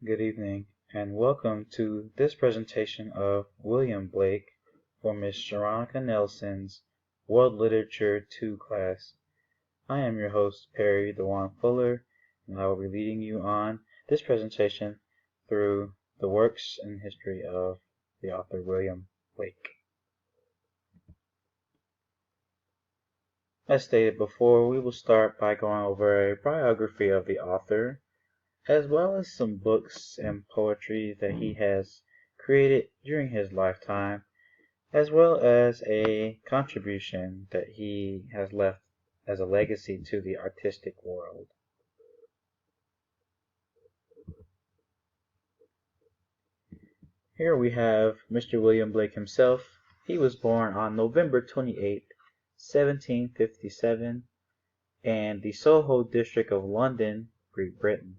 Good evening, and welcome to this presentation of William Blake for Ms. Sharonica Nelson's World Literature 2 class. I am your host, Perry DeJuan Fuller, and I will be leading you on this presentation through the works and history of the author William Blake. As stated before, we will start by going over a biography of the author, as well as some books and poetry that he has created during his lifetime, as well as a contribution that he has left as a legacy to the artistic world. Here we have Mr. William Blake himself. He was born on November 28, 1757, in the Soho district of London, Great Britain.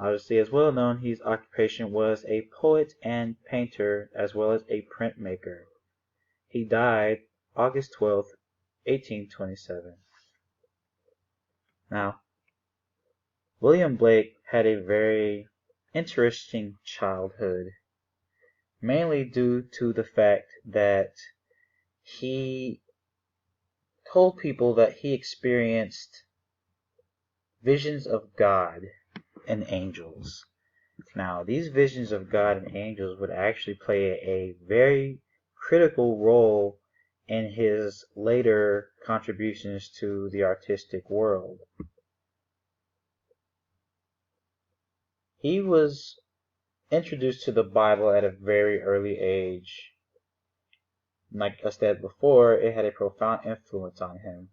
Obviously, as well known, his occupation was a poet and painter, as well as a printmaker. He died August 12, 1827. Now, William Blake had a very interesting childhood, mainly due to the fact that he told people that he experienced visions of God and angels. Now, these visions of God and angels would actually play a very critical role in his later contributions to the artistic world. He was introduced to the Bible at a very early age. Like I said before, it had a profound influence on him.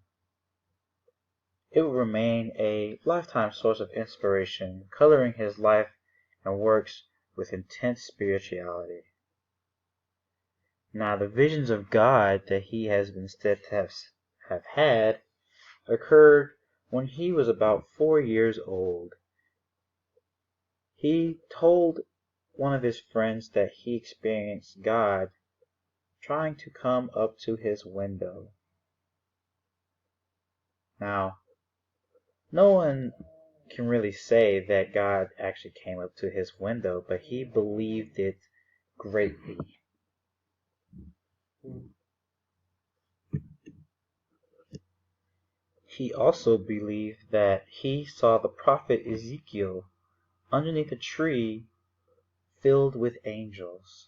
It would remain a lifetime source of inspiration, coloring his life and works with intense spirituality. Now, the visions of God that he has been said to have had occurred when he was about 4 years old. He told one of his friends that he experienced God trying to come up to his window. Now, no one can really say that God actually came up to his window, but he believed it greatly. He also believed that he saw the prophet Ezekiel underneath a tree filled with angels.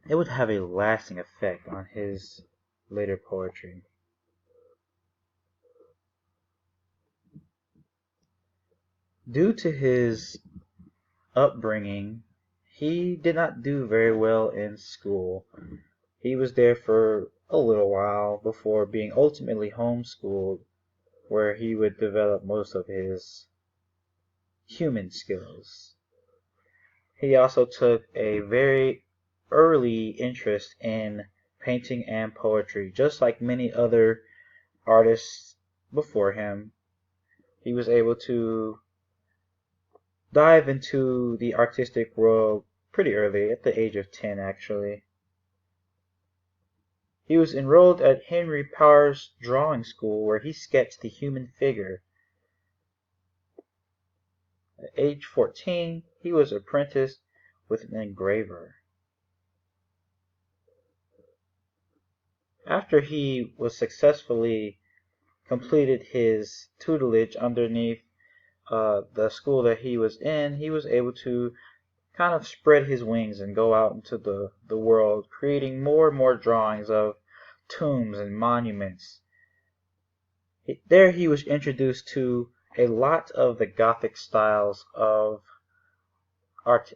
It would have a lasting effect on his later poetry. Due to his upbringing, he did not do very well in school. He was there for a little while before being ultimately homeschooled, where he would develop most of his human skills. He also took a very early interest in painting and poetry, just like many other artists before him. He was able to dive into the artistic world pretty early, at the age of 10 actually. He was enrolled at Henry Powers Drawing School, where he sketched the human figure. At age 14, he was apprenticed with an engraver. After he was successfully completed his tutelage underneath the school that he was in, he was able to kind of spread his wings and go out into the world, creating more and more drawings of tombs and monuments. There he was introduced to a lot of the Gothic styles of art.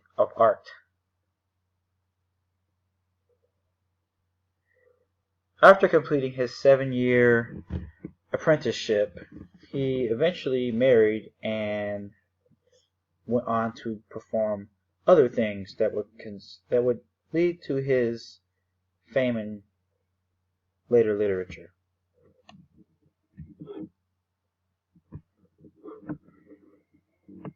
After completing his 7-year apprenticeship, he eventually married and went on to perform other things that would lead to his fame in later literature.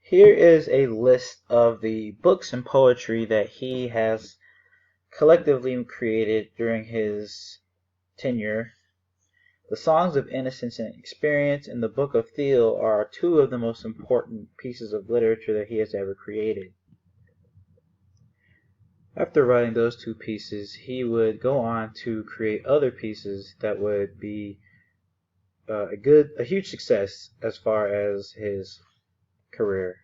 Here is a list of the books and poetry that he has collectively created during his tenure. The Songs of Innocence and Experience and the Book of Thiel are two of the most important pieces of literature that he has ever created. After writing those two pieces, he would go on to create other pieces that would be a huge success as far as his career.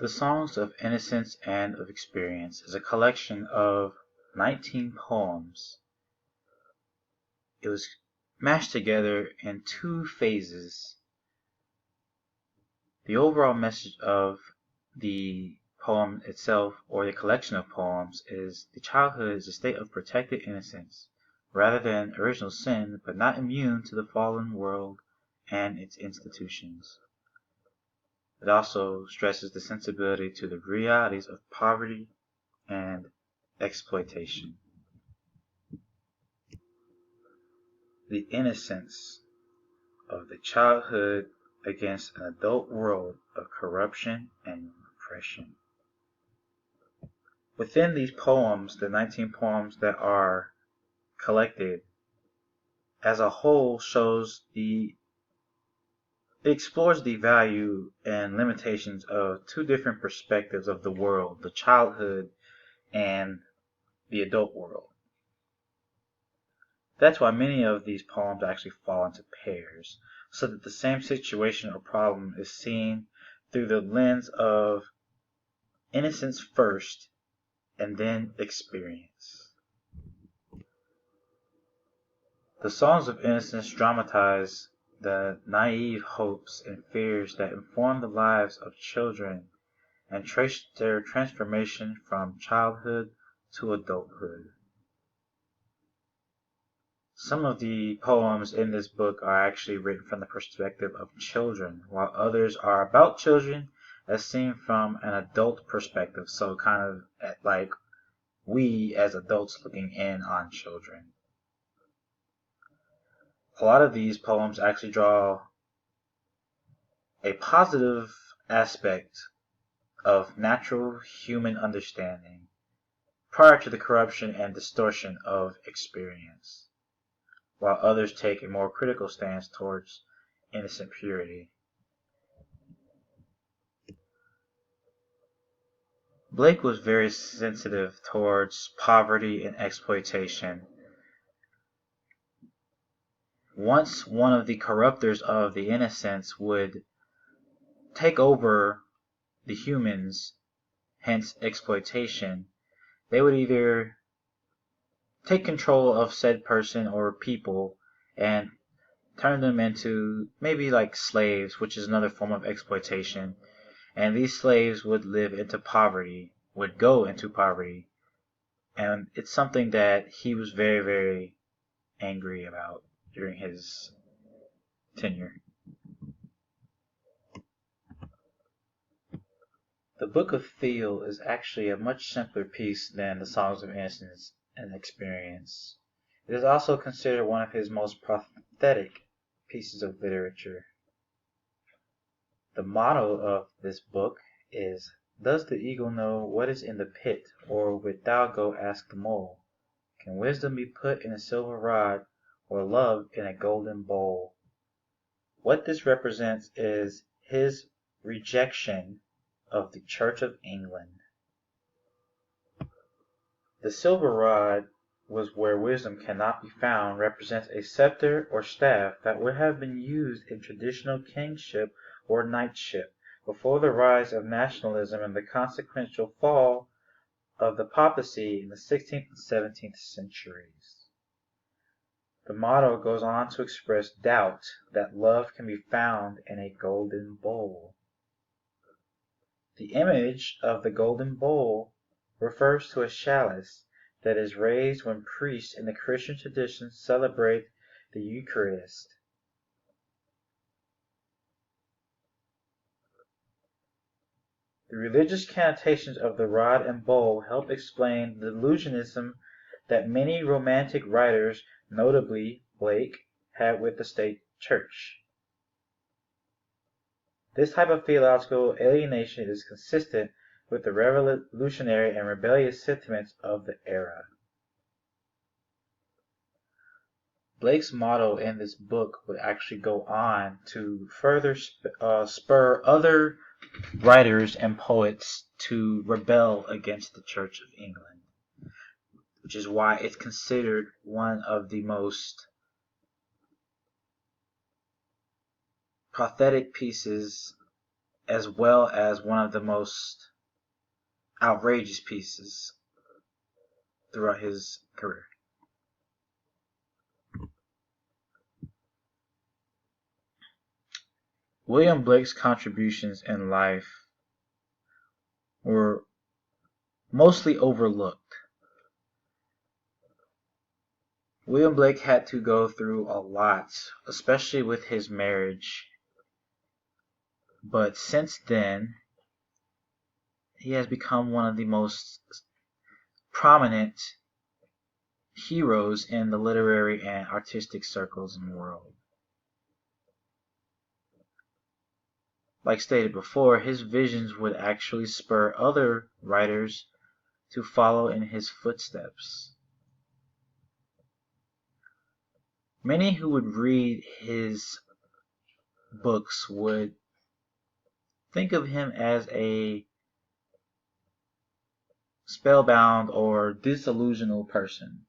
The Songs of Innocence and of Experience is a collection of 19 poems. It was mashed together in two phases. The overall message of the poem itself, or the collection of poems, is the childhood is a state of protected innocence, rather than original sin, but not immune to the fallen world and its institutions. It also stresses the sensibility to the realities of poverty and exploitation. The innocence of the childhood against an adult world of corruption and repression. Within these poems, the 19 poems that are collected, as a whole explores the value and limitations of two different perspectives of the world, the childhood and the adult world. That's why many of these poems actually fall into pairs, so that the same situation or problem is seen through the lens of innocence first and then experience. The Songs of Innocence dramatize the naive hopes and fears that inform the lives of children and trace their transformation from childhood to adulthood. Some of the poems in this book are actually written from the perspective of children, while others are about children as seen from an adult perspective, so kind of like we as adults looking in on children. A lot of these poems actually draw a positive aspect of natural human understanding prior to the corruption and distortion of experience, while others take a more critical stance towards innocent purity. Blake was very sensitive towards poverty and exploitation. Once one of the corruptors of the innocents would take over the humans, hence exploitation, they would either take control of said person or people and turn them into maybe like slaves, which is another form of exploitation. And these slaves would go into poverty. And it's something that he was very, very angry about during his tenure. The Book of Thiel is actually a much simpler piece than the Songs of Innocence and Experience. It is also considered one of his most prophetic pieces of literature. The motto of this book is, "Does the eagle know what is in the pit, or wilt thou go ask the mole? Can wisdom be put in a silver rod, or love in a golden bowl?" What this represents is his rejection of the Church of England. The silver rod was where wisdom cannot be found, represents a scepter or staff that would have been used in traditional kingship or knightship before the rise of nationalism and the consequential fall of the papacy in the 16th and 17th centuries. The motto goes on to express doubt that love can be found in a golden bowl. The image of the golden bowl refers to a chalice that is raised when priests in the Christian tradition celebrate the Eucharist. The religious connotations of the rod and bowl help explain the delusionism that many Romantic writers, notably Blake, had with the state church. This type of theological alienation is consistent with the revolutionary and rebellious sentiments of the era. Blake's motto in this book would actually go on to further spur other writers and poets to rebel against the Church of England, which is why it's considered one of the most prophetic pieces as well as one of the most outrageous pieces throughout his career. William Blake's contributions in life were mostly overlooked. William Blake had to go through a lot, especially with his marriage. But since then, he has become one of the most prominent heroes in the literary and artistic circles in the world. Like stated before, his visions would actually spur other writers to follow in his footsteps. Many who would read his books would think of him as a spellbound or disillusional person.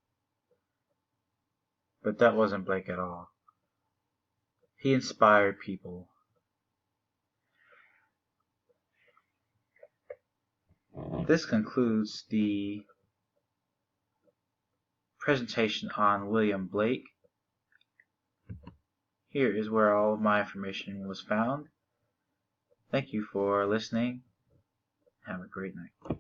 But that wasn't Blake at all. He inspired people. This concludes the presentation on William Blake. Here is where all of my information was found. Thank you for listening. Have a great night.